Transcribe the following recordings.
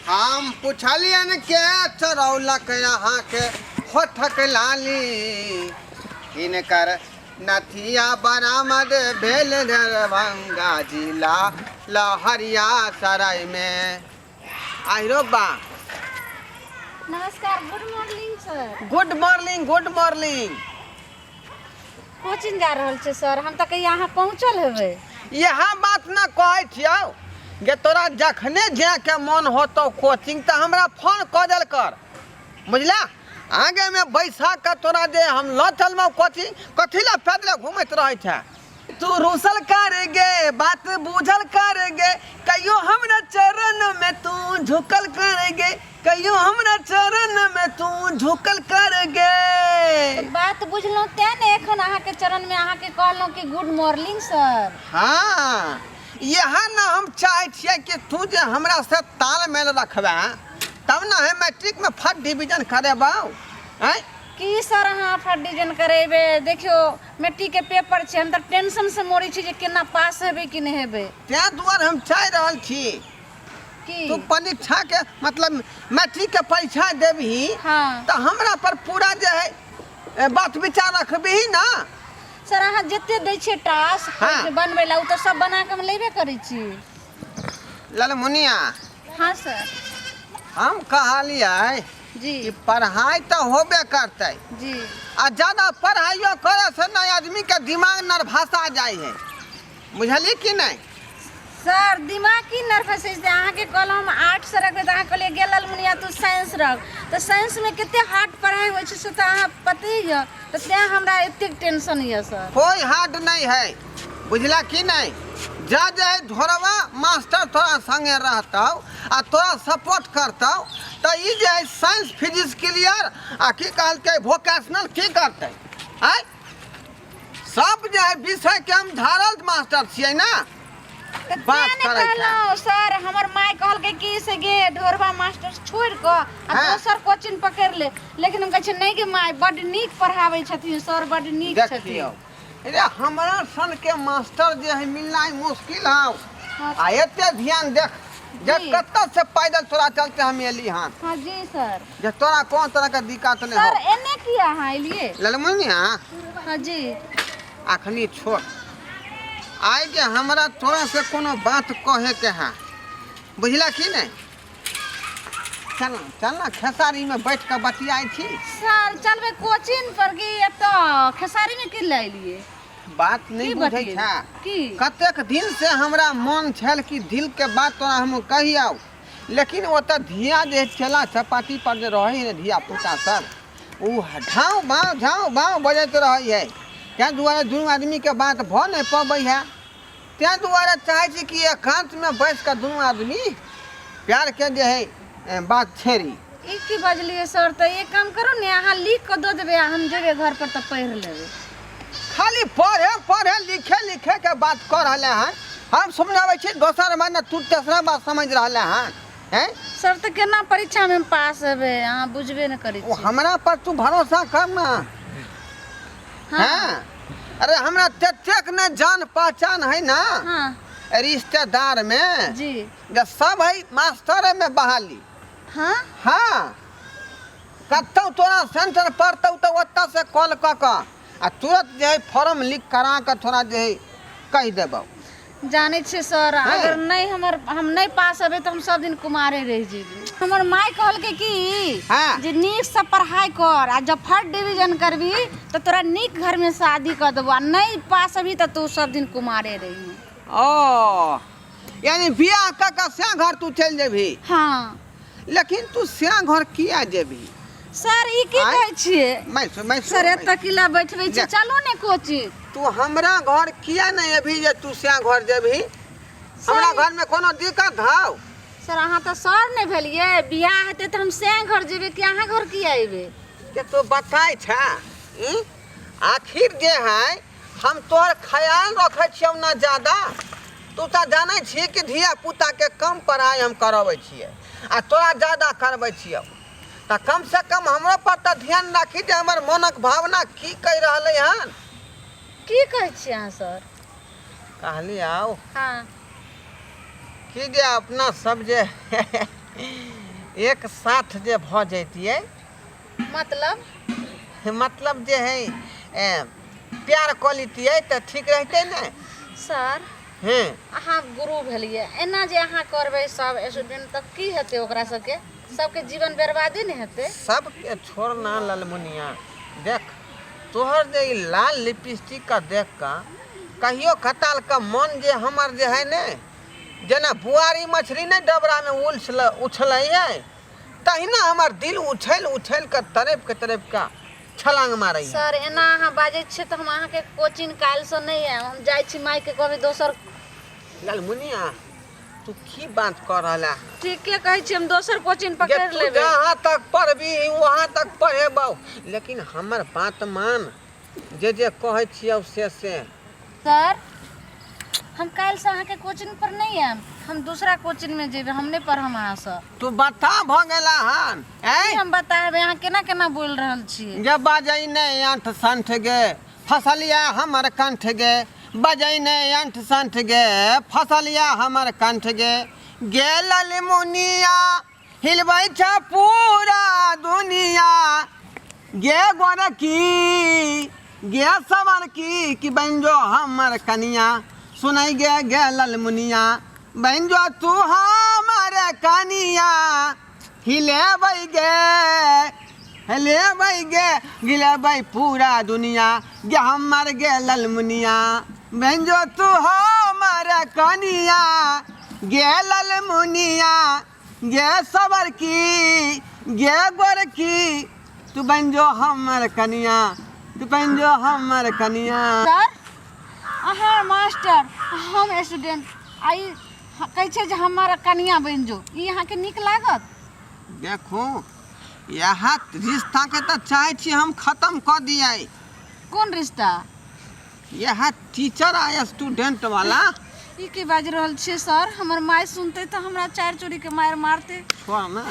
हम पुछलियन के चरौलक यहाँ के होठक लाली इनकर नथिया बरामद भेल दरभंगा जिला लहरिया सराय में। आइरो बा नमस्कार, good morning sir. Good morning good morning. Coaching जा रहल छे सर, हम तक यहाँ पहुँचल हेबे। यहाँ बात न कहै छियौ गे, तोरा जखने जाके मन होतो कोचिंग तो हमरा फोन कऽ देल कर, बुझला। आगे में बैसा के तोरा जे हम ल चलबौ कोचिंग, कथी ला पैदल घूमत रहै छै। तू रुसल कर गे, बात बुझल कर गे, कहियो हमरा चरण में तू झुकल कर गे, कहियो हमरा चरण में तू झुकल कर गे। बात बुझलौं ते ने एखन अहाँ के चरण में अहाँ के कहलौं कि गुड मॉर्निंग सर। हाँ, यहाँ ना हम चाहे छियै कि तू जे हमरा से तालमेल रखबे, तब ना है मैट्रिक में फर्स्ट डिवीजन करेबौ। हैं की सर अहाँ फर्स्ट डिवीजन करेबे? देखियो मैट्रिक के पेपर छै, हम त टेंशन से मरै छी जे केना पास हेबे कि नहीं हेबे। ते दुआरे हम चाह रहल छी की तू परीक्षा के मतलब मैट्रिक के परीक्षा देबही। हाँ तो हमरा पर पूरा जे है बात विचार रखबही ना। सर, अहाँ जते दै छियै टास्क हाँ। बनबै ला, उ त सब बना के हम लेबे करै छी। ललमुनिया, हाँ सर हम कहलियै जी कि पढ़ाई तो होबे करते, जी। आ ज्यादा पढ़ाइयो करे से ना आदमी के दिमाग नर्भसा जाए है, बुझली कि नहीं। सर दिमाग की नर्वस है। अहाँ के कहलहुँ हम आर्ट्स रखबै तऽ अहाँ कहलिए गे ललमुनिया तू साइंस रख, तो साइंस में केते हार्ड पढ़ाई होइ छै से तऽ अहाँ पते ही है। तो तें हमरा एते टेंशन है सर। कोई हार्ड नहीं है, बुझला कि नहीं। जा जाए धोरवा मास्टर तोरा संगे रहतौ आ तोरा सपोर्ट करतौ, तो ई जे है साइंस फिजिक्स क्लियर आ की कहलकै वोकेशनल की करतै। आय सब जे है विषय के हम धारल मास्टर छियै ना। बात करै छै सर, हमर माय कहलकै कि से गे ढोरबा मास्टर छोड़ क आ हाँ। दोसर कोचिंग पकड़ ले, लेकिन हम कहै छै नहीं गे माय, बड नीक पढ़ाबै छथिन सर, बड नीक देखियो छथिन। अरे हमरा सन के मास्टर जे है मिलना मुश्किल है। हाँ आ एते ध्यान देख जे जी। कत्ता से पैदल तोरा चलते हम एली हां, हाँ जी सर। जे तोरा कौन तरह के दिक्कत नहीं सर हो। एने किया अहाँ एलिए? ललमुनिया हाँ जी अखनी छोड़, आइ जे हमरा तोरा से कोनो बात कहे के है, बुझला कि नहीं। चल चल ना खेसारी में बैठ के बतियाई छी। सर चलबे कोचिंग पर कि एतो खेसारी में कि ले लिए? बात नहीं बुझै छै की कतेक दिन से हमरा मन छल कि दिल के बात तोरा हम कहियौ, लेकिन ओतऽ धिया जे चला चपाटी पर जे रहे है धिया पुता सब, उ झाँव बाँव बजैत रहे है। तैं दुआरे दुनू आदमी के बात भ नहीं पबै है। तैं दुआरे चाहे छी कि एकांत में बैस के दुनू आदमी प्यार के जे है बात छेड़ी। ई की बजलिए सर? तो एक काम करो ने, अहाँ लिख के दो देबे, हम जेबे घर पर तो पढ़ लेबे। खाली पढ़े लिखे के बात कर रहे हैं। हम समझावे छी दोसर बार ना, तू तेसरा बार समझ रहे हैं। हैं सर तो केना परीक्षा में पास हेबे, अहाँ बुझबे न करै वो छी। हमरा पर तू भरोसा कर ना। हाँ हैं अरे हमरा तेतेक ने जान पहचान है ना हाँ रिश्तेदार में, जी जे सब है मास्टर में बहाली। हाँ हाँ कतौ तोरा सेंटर पढ़तौ तो ओतऽ से कॉल क के आ तुरंत जे है फॉर्म लिख करा के थोड़ा जे है कह देबौ। जाने छे सर, हाँ। अगर नहीं हम नहीं पास हेबे तो हम सब दिन कुमारे रह जेबे। हमर माय कहलके कि हाँ। जे नीक से पढ़ाई कर, आ जब फर्स्ट डिवीजन करबी तो तोरा नीक घर में शादी कर देबो, आ नहीं पास हेबी तो तू सब दिन कुमारे रही। ओ यानी बियाह क के से घर तू चल जेबही। हाँ लेकिन तू से घर किया जेबही? सर ई की आँय? कहै छिए? मैं सर एतऽ किला बैठबै छी, जा। चलू ने कोचिंग। तू हमरा घर किया नहीं अभी जे तू से घर जेबही? हमरा घर में कोनो दिक्कत हौ? सर अहाँ तो सर नहीं भेलिए, बियाह हेतै तो हम से घर जेबे कि अहाँ घर किया अयबे? के तू बताई छा आखिर जे है हम तोर ख्याल रखे छियौ ना ज्यादा। तू तो जाने छी कि धिया पुता के कम पढ़ाई हम करबै छियै आ तोरा ज्यादा करबै छियौ, तो कम से कम हमरो पर तो ध्यान राखी जे हमर मनक भावना की कह रहले हन। की कहै छी अहाँ सर? कहली आओ हाँ कि जे अपना सब जे एक साथ जे भ जैतिए मतलब जे है प्यार क लितिए तो ठीक रहते न सर हैं। अहाँ गुरु भेलिए एना जे अहाँ करबै सब स्टूडेंट तक की हेतै ओकरा सबके जीवन बर्बादी नहीं हेतै। सबके छोड़ना ललमुनिया देख तोहर जे ई लाल लिपस्टिक का देख का कहियो खताल का मन जे हमर जे है ने जना बुआरी मछली नहीं डबरा में उछलै है तहिना हमर दिल उछल कर तरफ का छलांग मारै। सर एना अहाँ बाजै छियै तऽ हम अहाँके कोचिंग काल्हि से नहीं आएब। हम जाइ छी माई के कहबै दोसर। ललमुनिया तू की बात कर रहा है? ठीके कहै छी हम दोसर कोचिंग पकड़ लेबै। जहाँ तक पढ़बी वहाँ तक पढ़ेबौ लेकिन हमर बात मान जे कहै छियौ से। सर हम काल्हि से अहाँके कोचिंग पर नहीं आएब। हम दूसरा कोचिंग में जेबै। हम नहीं पढ़म अहाँ से। तू बता भ गेला हन हम बताएब अहाँ केना बोल रहल छी। जब बाजै नहीं अंठ संठ गे फसलिया हमर कंठ गे बजै नहीं अंठ संठ गे फसलिया हमर कंठ गे ललमुनिया हिलबै छ पूरा दुनिया गे गोरकी गे सवर की बन जो हमर कनिया सुनै गे ललमुनिया बन जो तू हमर कनिया हिलेबै गे गिलेबै पूरा दुनिया गे हमर गे ललमुनिया बन जो तू हमर कनिया गे ललमुनिया गे सबर की गे गोरकी तू बन जो हमर कनिया तू बन जो हमर कनिया। सर अहाँ मास्टर हम स्टूडेंट आई कहै छै जे हमर कनिया बन जो ई अहाँके नीक लागत? देखो यह रिश्ता के तो चाहे छी हम खत्म कर दिए। कौन रिश्ता? यह टीचर आ स्टूडेंट वाला। ई के बाज रहल छी सर? हमर माय सुनते तो हमरा चार चोरी के मार मारते। छोड़ ना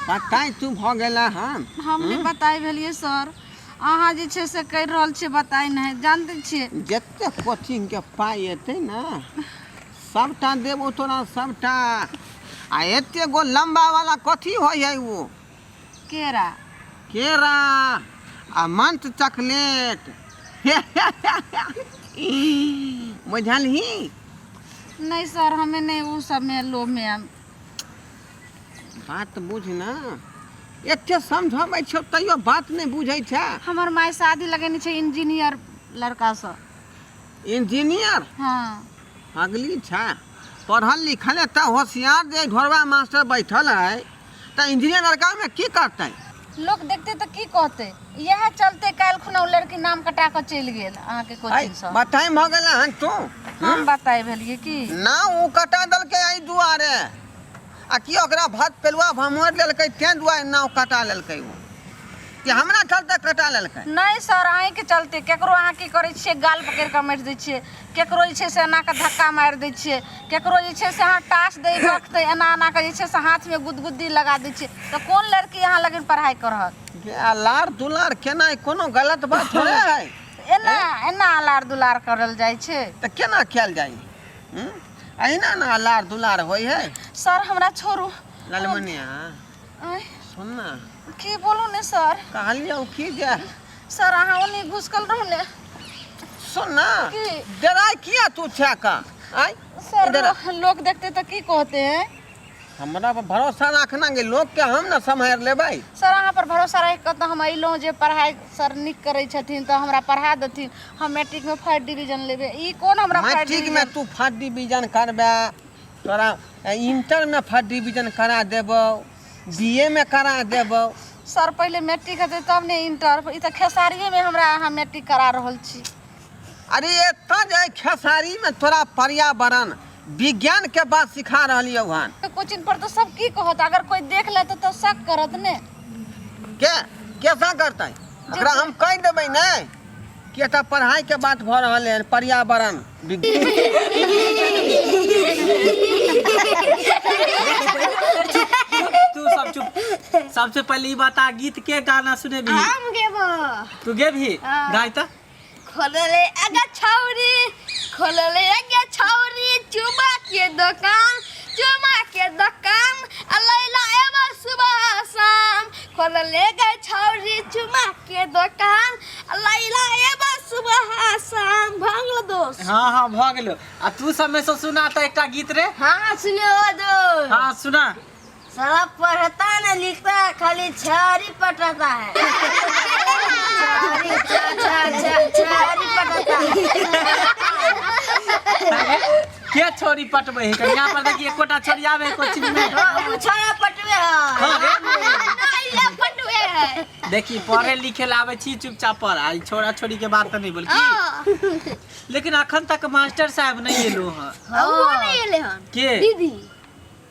बताई तू भ गेला हन। हम नहीं बताई भेलिए सर। अहाँ जे छै से कह रहल छी बताई नहीं जानते छिए। जते कोचिंग के पाई एते ना सबटा देबो तोरा सबटा। आ एते गो लंबा वाला कथी होय है वो? केरा आ मंट चॉकलेट बुझलही? नहीं सर हमें नहीं वो सब में लोभ में हम। बात बुझ ना एते समझाबै छौ तैयो बात नहीं बुझै छै। हमर माय शादी लगेने छै इंजीनियर लड़का से। इंजीनियर? हाँ अगली छा पढ़ल लिखल है त होशियार जे ढोरवा मास्टर बैठल है त इंजीनियर लड़का में की करते? लोग देखते तो की कहते? यह चलते काल खुना लड़की नाम कटा कर चल गेल अहाँ के कोचिंग से। बताई भ गेला हन तू? हम बताई भेलिए कि ना उ कटा दलके आई दुआरे आ कि ओकरा भात पेलुआ भमोर लेलकै ते दुआरे नाव कटा लेलकै वो कि हमरा चलते कटा लेलकै? नहीं सर अहीं के चलते केकरो अहाँ की करे छिए गाल पकड़ के मार दै छिए केकरो जे छै से एना के धक्का मार दै छिए केकरो जे छै से अहाँ टास दे रखते एना के जे छै से हाथ में गुदगुदी लगा दै छिए तो कौन लड़की यहाँ लगन पढ़ाई करत? लार दुलार केना कोनो गलत बात थोड़े है। एना लार दुलार करल जाय छै त केना कैल जाई? अहिना ना लार दुलार होय है। सर हमरा छोड़ू। ललमुनिया सुन ना की बोलू ने सर? कहलियो की जे सर अहाँ ओनी घुसकल रहू ने। सुन ना की? डराई किया तू छा का? आई सर लोग देखते तो की कहते हैं? हमरा पर भरोसा रखना के लोग के हम ना संभाल लेबै। सर अहाँ पर भरोसा रख के तो हम अइलो जे पढ़ाई सर निक करे छथिन तो हमरा पढ़ा देथिन। हम मैट्रिक में फर्स्ट डिवीजन लेबे। ई कौन हमरा फर्स्ट मैट्रिक में तू फर्स्ट डिवीजन करबे तोरा इंटर में फर्स्ट डिवीजन करा देबो बीए में करा देबो। सर पहले मैट्रिक हेतै तब ने इंटर। ई त खेसारिये में हमरा अहाँ मैट्रिक करा रहल छी। अरे एत जे खेसारी में तोरा पर्यावरण विज्ञान के बात सिखा रहलियो हन। कोचिंग पर तो सब की कहत? अगर कोई देख ले तो शक करत ने। कैसा करतै? ओकरा हम कह देबै ने कि एत पढ़ाई के बात भ रहल है पर्यावरण विज्ञान। तू सब चुप। सबसे पहले बता गीत के गाना सुने भी? हम गेबो। तू गे भी गाय त खोलले आगे छौरी खोलले आगे छौरी चुमा के दुकान लैला एबर सुबह शाम खोल ले गए छौरी चुमा के दुकान लैला ये बस सुबह शाम भागलो दोस्त। हाँ हाँ भ गेलो। आ तू सब में से सुना तो एकटा गीत रे। हाँ सुनियो दोस्त। हाँ सुना। साला पढ़ता न लिखता खाली छारी पटाता है। छारी पटाता है। के छोरी पटबे है? यहाँ पर देखिए एकोटा छोरी आवे कोचिंग में। वो छोरा पटवे हाँ रे। है। पटवे है। देखी पढ़े लिखे ला आवे छी चुपचाप पढ़। आई छोरा छोरी के बात तो नहीं बोल की। लेकिन अखन तक मास्टर साहब नहीं एलो हां। वो नहीं एले हन। के? दीदी।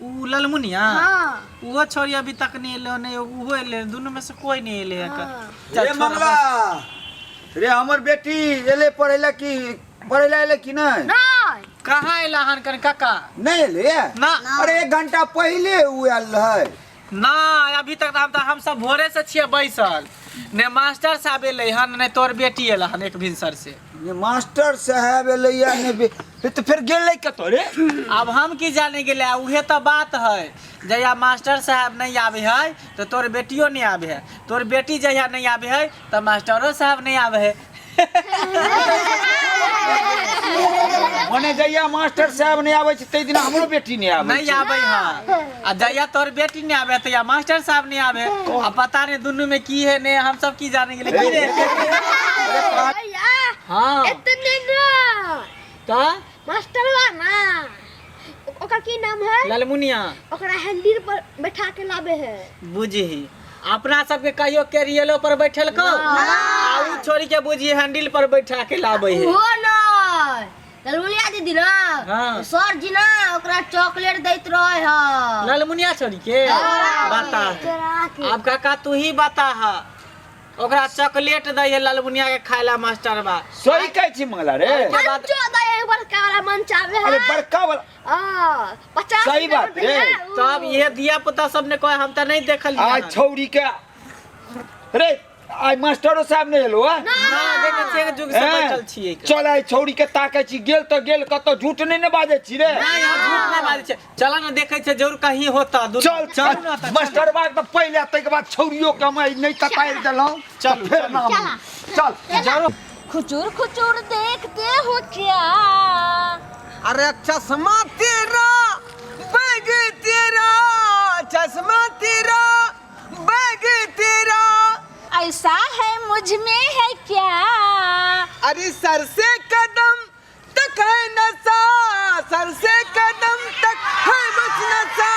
उ ललमुनिया? हाँ। वो छोरी अभी तक नहीं एलो नहीं वो एले दोनों में से कोई नहीं एले है का। रे मंगला रे हमर बेटी एले पढ़ेला की पढ़ेला एले की नहीं? नहीं। कहाँ एला हन कर काका? नहीं एले ना। अरे 1 घंटा पहले उ आल है ना अभी तक हम सब भोरे से छिए बैसल ने मास्टर साहब एले हन ने तोर बेटी एला हन एक भिनसर से। ये मास्टर साहब एले या ने तो फिर गेले कतो रे? अब हम की जाने गेले उहे तो बात है। जया मास्टर साहब नहीं आवे है तो तोर बेटियो नहीं आवे है। तोर बेटी जया नहीं आवे है तो मास्टरो साहब नहीं आवे है। मने जइया मास्टर साहब नहीं आवे छै तै दिन हमरो बेटी नहीं आवे नहीं आवे है। आ जया तोर बेटी नहीं आवे तो या मास्टर साहब नहीं आवे। अब पता नहीं दोनों में की है ने हम सब की जाने गेले की रे। हां इतने ना तो मास्टरवा ना ओकर की नाम है? ललमुनिया। ओकरा हैंडल पर बैठा के लावे है। बुझी अपना सबके कहियो कैरियलो पर बैठल को आ उ छोरी के बुझी हैंडल पर बैठा के लावे है। वो ना ललमुनिया दीदी ना हाँ। सर जी ना ओकरा चॉकलेट दैत रहे है। ललमुनिया छोरी के बता। अब काका तू ही बता है ओकरा चॉकलेट दै है ललमुनिया के खायला मास्टर बा। सही कहै छी मंगला रे। बड़का वाला मन चावे है। अरे बड़का वाला 50 सही बात रे। तब ये दिया पुता सब ने कहे हम त नहीं देखल आज छौरी के रे आई मास्टरो साहब नहीं एलो है ना देखे छी एक जुग से बैठल छिए। चल आई छौरी के ताकै छी गेल तो गेल कतो झूठ नहीं ने बाजे छी रे। नहीं हम झूठ नहीं बाजै छै। चला ना देखे छै जरूर कहीं होता। चल चल मास्टर बाग तो पहले तै के बाद छौरियो के हम नहीं तताई देलौ। चल फिर नाम चल जरूर। खुचुर खुचुर देखते हो क्या? अरे चश्मा तेरा बैग तेरा चश्मा तेरा बैग तेरा ऐसा है मुझ में है क्या? अरे सर से कदम तक है नशा सर से कदम तक है बस नशा।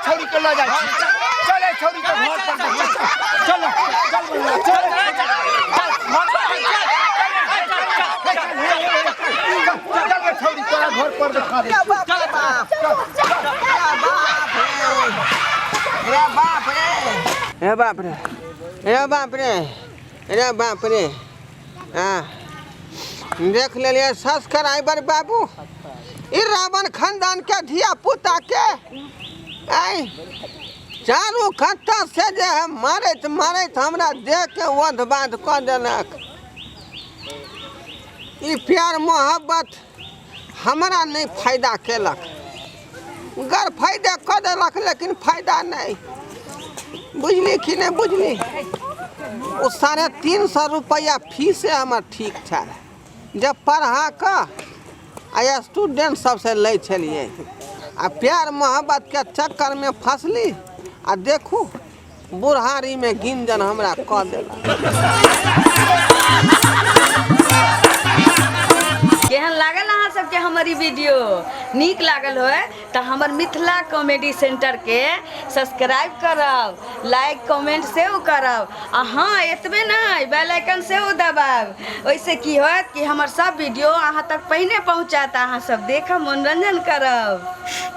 छौरी के ले जाय छी। चले छौरी के घर पर चल चल चल छौरी तोरा घर पर दिखा दे। चल बाप रे रे बाप रे रे बाप रे रे बाप रे हाँ देख ले सस कराई बर बाबू ई रावण खानदान के धिया पुता के आई चारू खत्ता से जे है मारैत मारैत हमरा देख के वध बाध क देलक। ई प्यार मोहब्बत हमरा नहीं फायदा केलक गर फायदा क देलक लेकिन फायदा नहीं बुझली कि नहीं बुझली। वो 350 रुपया फीस हमर ठीक था जब पढ़ा क आ स्टूडेंट सबसे लै छलिए आ प्यार मोहब्बत के चक्कर में फंसली आ देखू बुढ़ारी में गिंजन हमरा कह देला। केहन लागल अहाँ सबके हमर ई वीडियो नीक लागल होय तऽ हमर मिथिला कॉमेडी सेंटर के सब्सक्राइब करब, लाइक कमेंट सेहो करब आ हाँ एतबे नहीं बेल आइकन सेहो दबाब। ओइसे की होत कि हमर सब वीडियो अहाँ तक पहिने पहुँचात, अहाँ सब देखब मनोरंजन करब।